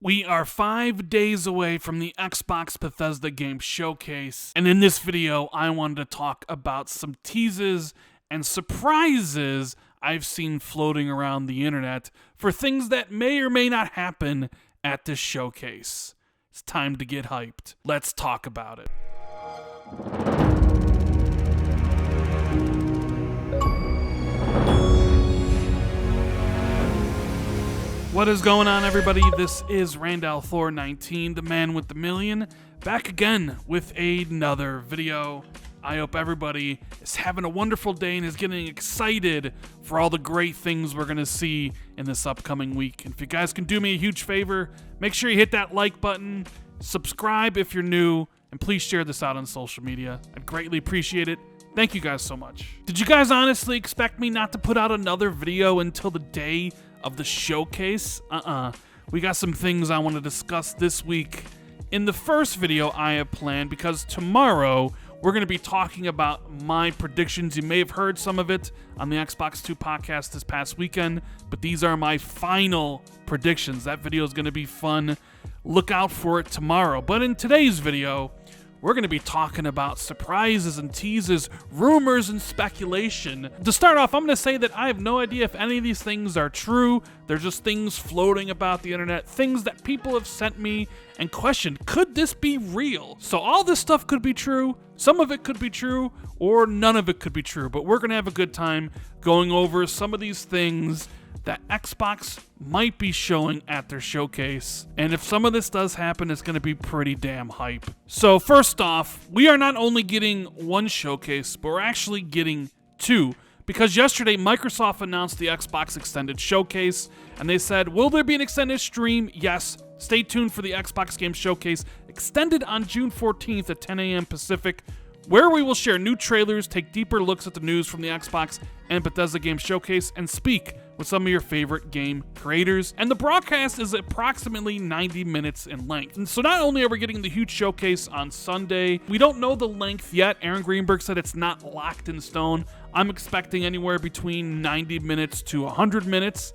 We are 5 days away from the Xbox Bethesda Game Showcase, and in this video, I wanted to talk about some teases and surprises I've seen floating around the internet for things that may or may not happen at this showcase. It's time to get hyped. Let's talk about it. What is going on, everybody? This is Randall Thor 19, the man with the million, back again with another video. I hope everybody is having a wonderful day and is getting excited for all the great things we're going to see in this upcoming week. And if you guys can do me a huge favor, make sure you hit that like button, subscribe if you're new, and please share this out on social media. I'd greatly appreciate it. Thank you guys so much. Did you guys honestly expect me not to put out another video until the day of the showcase? We got some things I want to discuss this week in the first video I have planned, because tomorrow we're going to be talking about my predictions. You may have heard some of it on the Xbox 2 podcast this past weekend, but these are my final predictions. That video is going to be fun. Look out for it tomorrow. But in today's video, we're going to be talking about surprises and teases, rumors and speculation. To start off, I'm going to say that I have no idea if any of these things are true. They're just things floating about the internet, things that people have sent me and questioned, could this be real? So all this stuff could be true, some of it could be true, or none of it could be true. But we're going to have a good time going over some of these things that Xbox might be showing at their showcase. And if some of this does happen, it's going to be pretty damn hype. So first off, we are not only getting one showcase, but we're actually getting two. Because yesterday, Microsoft announced the Xbox Extended Showcase, and they said, will there be an extended stream? Yes. Stay tuned for the Xbox Game Showcase, extended on June 14th at 10 a.m. Pacific, where we will share new trailers, take deeper looks at the news from the Xbox and Bethesda Game Showcase, and speak with some of your favorite game creators. And the broadcast is approximately 90 minutes in length. And so not only are we getting the huge showcase on Sunday, we don't know the length yet. Aaron Greenberg said it's not locked in stone. I'm expecting anywhere between 90 minutes to 100 minutes.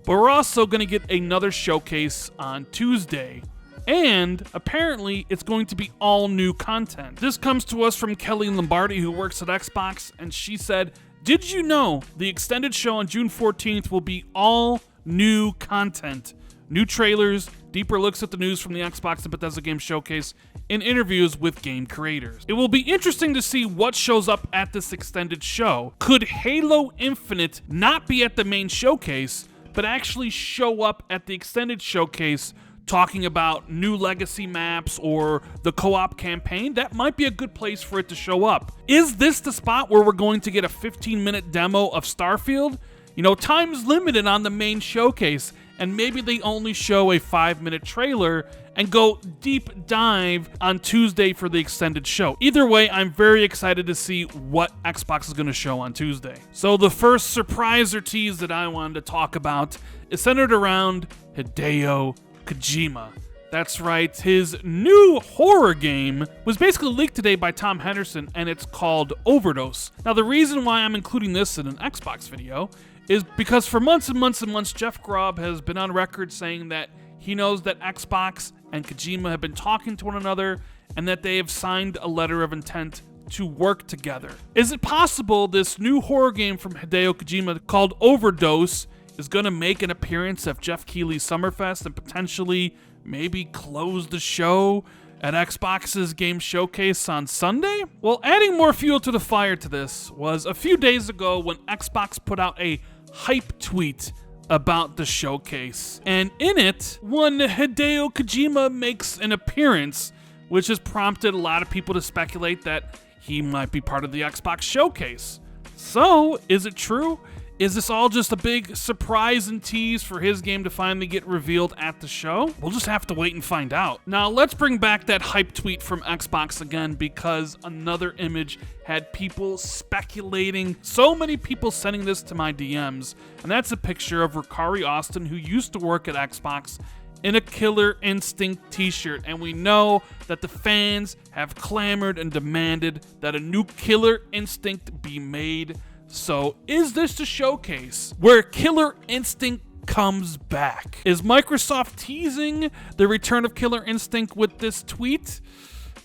But we're also going to get another showcase on Tuesday. And apparently, it's going to be all new content. This comes to us from Kelly Lombardi, who works at Xbox, and she said, did you know the extended show on June 14th will be all new content? New trailers, deeper looks at the news from the Xbox and Bethesda Game Showcase, and interviews with game creators. It will be interesting to see what shows up at this extended show. Could Halo Infinite not be at the main showcase, but actually show up at the extended showcase talking about new legacy maps or the co-op campaign? That might be a good place for it to show up. Is this the spot where we're going to get a 15-minute demo of Starfield? You know, time's limited on the main showcase, and maybe they only show a 5-minute trailer and go deep dive on Tuesday for the extended show. Either way, I'm very excited to see what Xbox is going to show on Tuesday. So the first surprise or tease that I wanted to talk about is centered around Hideo Kojima. That's right, his new horror game was basically leaked today by Tom Henderson, and it's called Overdose. Now, the reason why I'm including this in an Xbox video is because for months and months and months, Jeff Grubb has been on record saying that he knows that Xbox and Kojima have been talking to one another and that they have signed a letter of intent to work together. Is it possible this new horror game from Hideo Kojima called Overdose is going to make an appearance at Jeff Keighley's Summerfest and potentially maybe close the show at Xbox's Game Showcase on Sunday? Well, adding more fuel to the fire to this was a few days ago when Xbox put out a hype tweet about the showcase. And in it, one Hideo Kojima makes an appearance, which has prompted a lot of people to speculate that he might be part of the Xbox showcase. So, is it true? Is this all just a big surprise and tease for his game to finally get revealed at the show? We'll just have to wait and find out. Now, let's bring back that hype tweet from Xbox again, because another image had people speculating. So many people sending this to my DMs, and that's a picture of Ricari Austin, who used to work at Xbox, in a Killer Instinct t-shirt. And we know that the fans have clamored and demanded that a new Killer Instinct be made. So is this the showcase where Killer Instinct comes back. Is Microsoft teasing the return of Killer Instinct with this tweet?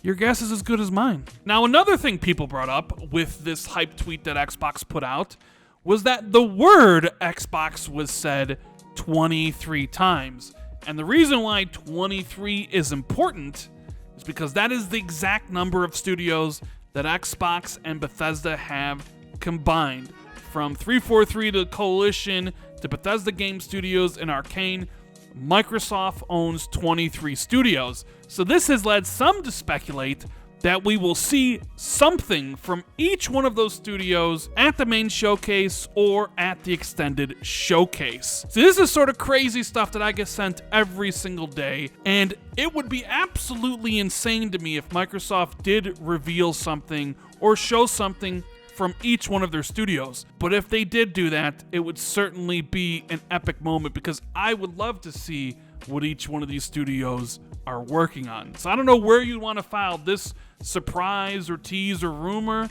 Your guess is as good as mine. Now, another thing people brought up with this hype tweet that Xbox put out was that the word Xbox was said 23 times. And the reason why 23 is important is because that is the exact number of studios that Xbox and Bethesda have combined. From 343 to Coalition to Bethesda Game Studios and Arcane, Microsoft owns 23 studios. So this has led some to speculate that we will see something from each one of those studios at the main showcase or at the extended showcase. So this is sort of crazy stuff that I get sent every single day, and it would be absolutely insane to me if Microsoft did reveal something or show something from each one of their studios. But if they did do that, it would certainly be an epic moment, because I would love to see what each one of these studios are working on. So I don't know where you'd want to file this surprise or tease or rumor.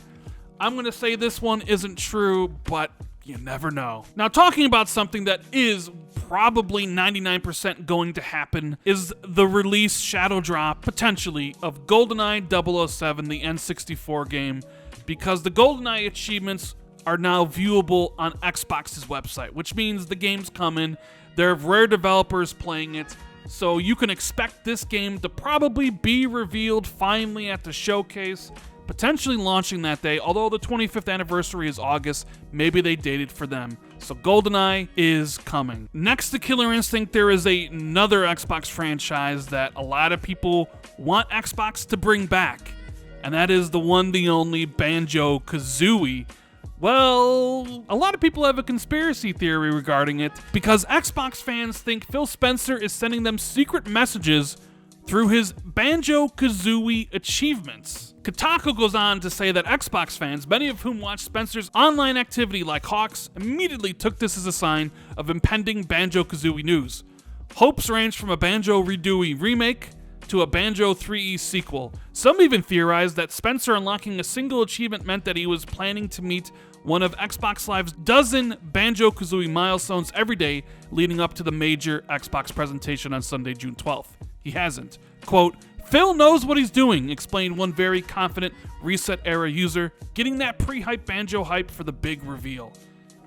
I'm going to say this one isn't true, but you never know. Now, talking about something that is probably 99% going to happen is the release shadow drop, potentially, of Goldeneye 007, the N64 game, because the Goldeneye achievements are now viewable on Xbox's website, which means the game's coming. There are rare developers playing it, so you can expect this game to probably be revealed finally at the showcase, potentially launching that day. Although the 25th anniversary is August, maybe they dated for them. So GoldenEye is coming. Next to Killer Instinct, there is another Xbox franchise that a lot of people want Xbox to bring back, and that is the one, the only BanjoKazooie. Well, a lot of people have a conspiracy theory regarding it, because Xbox fans think Phil Spencer is sending them secret messages through his BanjoKazooie achievements. Kotaku goes on to say that Xbox fans, many of whom watch Spencer's online activity like hawks, immediately took this as a sign of impending BanjoKazooie news. Hopes range from a Banjo-Redooey remake to a Banjo 3E sequel. Some even theorized that Spencer unlocking a single achievement meant that he was planning to meet one of Xbox Live's dozen BanjoKazooie milestones every day leading up to the major Xbox presentation on Sunday, June 12th. He hasn't. Quote, "Phil knows what he's doing," explained one very confident Reset-era user, getting that pre-hype Banjo hype for the big reveal.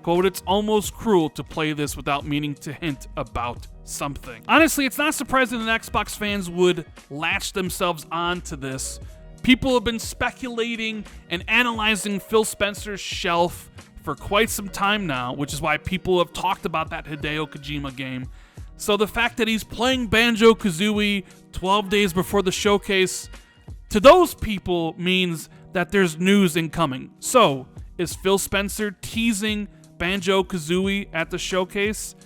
Quote, "It's almost cruel to play this without meaning to hint about something." Honestly, it's not surprising that Xbox fans would latch themselves on to this. People have been speculating and analyzing Phil Spencer's shelf for quite some time now, which is why people have talked about that Hideo Kojima game. So the fact that he's playing BanjoKazooie 12 days before the showcase, to those people means that there's news incoming. So, is Phil Spencer teasing BanjoKazooie at the showcase?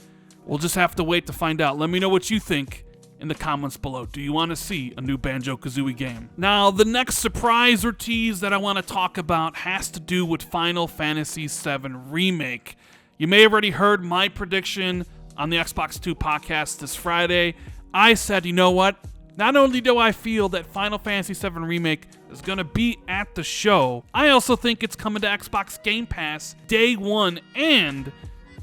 We'll just have to wait to find out. Let me know what you think in the comments below. Do you want to see a new BanjoKazooie game? Now, the next surprise or tease that I want to talk about has to do with Final Fantasy VII Remake. You may have already heard my prediction on the Xbox 2 podcast this Friday. I said, you know what? Not only do I feel that Final Fantasy VII Remake is going to be at the show, I also think it's coming to Xbox Game Pass day one, and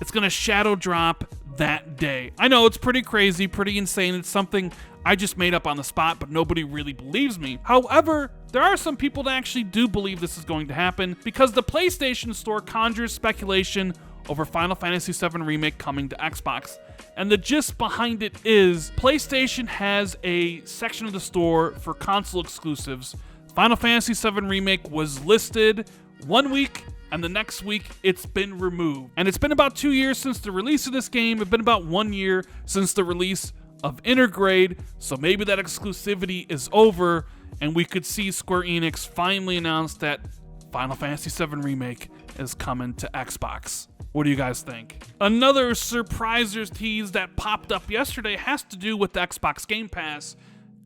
it's going to shadow drop that day. I know it's pretty crazy, pretty insane. It's something I just made up on the spot, but nobody really believes me. However, there are some people that actually do believe this is going to happen, because the PlayStation Store conjures speculation over Final Fantasy VII Remake coming to Xbox. And the gist behind it is PlayStation has a section of the store for console exclusives. Final Fantasy VII Remake was listed one week, and the next week it's been removed. And it's been about 2 years since the release of this game. It's been about 1 year since the release of Intergrade, so maybe that exclusivity is over, and we could see Square Enix finally announce that Final Fantasy VII Remake is coming to Xbox. What do you guys think? Another surprise or tease that popped up yesterday has to do with the Xbox Game Pass.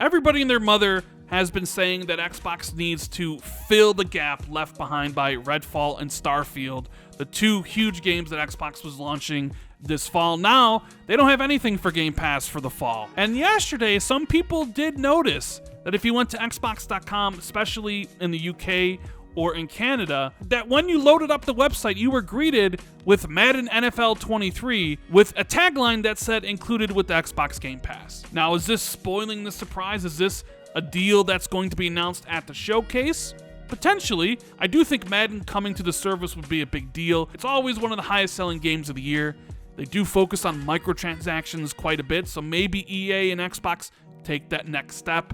Everybody and their mother has been saying that Xbox needs to fill the gap left behind by Redfall and Starfield, the two huge games that Xbox was launching this fall. Now, they don't have anything for Game Pass for the fall. And yesterday, some people did notice that if you went to Xbox.com, especially in the UK or in Canada, that when you loaded up the website, you were greeted with Madden NFL 23 with a tagline that said included with the Xbox Game Pass. Now, is this spoiling the surprise? Is this a deal that's going to be announced at the showcase? Potentially. I do think Madden coming to the service would be a big deal. It's always one of the highest selling games of the year. They do focus on microtransactions quite a bit, so maybe EA and Xbox take that next step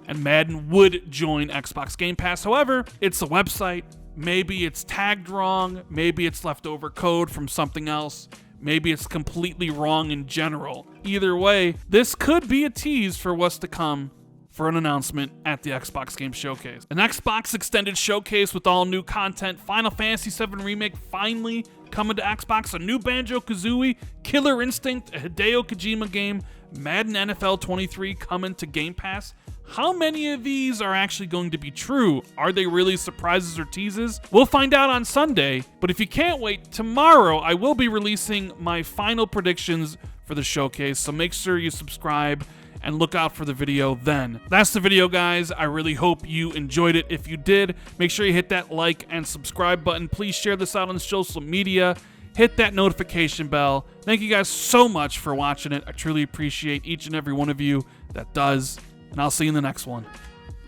and Madden would join Xbox Game Pass. However, it's a website. Maybe it's tagged wrong. Maybe it's leftover code from something else. Maybe it's completely wrong in general. Either way, this could be a tease for what's to come for an announcement at the Xbox Game Showcase. An Xbox extended showcase with all new content, Final Fantasy VII Remake finally coming to Xbox, a new BanjoKazooie, Killer Instinct, a Hideo Kojima game, Madden NFL 23 coming to Game Pass. How many of these are actually going to be true? Are they really surprises or teases? We'll find out on Sunday, but if you can't wait, tomorrow I will be releasing my final predictions for the showcase, so make sure you subscribe and look out for the video then. That's the video, guys. I really hope you enjoyed it. If you did, make sure you hit that like and subscribe button. Please share this out on social media. Hit that notification bell. Thank you guys so much for watching it. I truly appreciate each and every one of you that does. And I'll see you in the next one.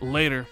Later.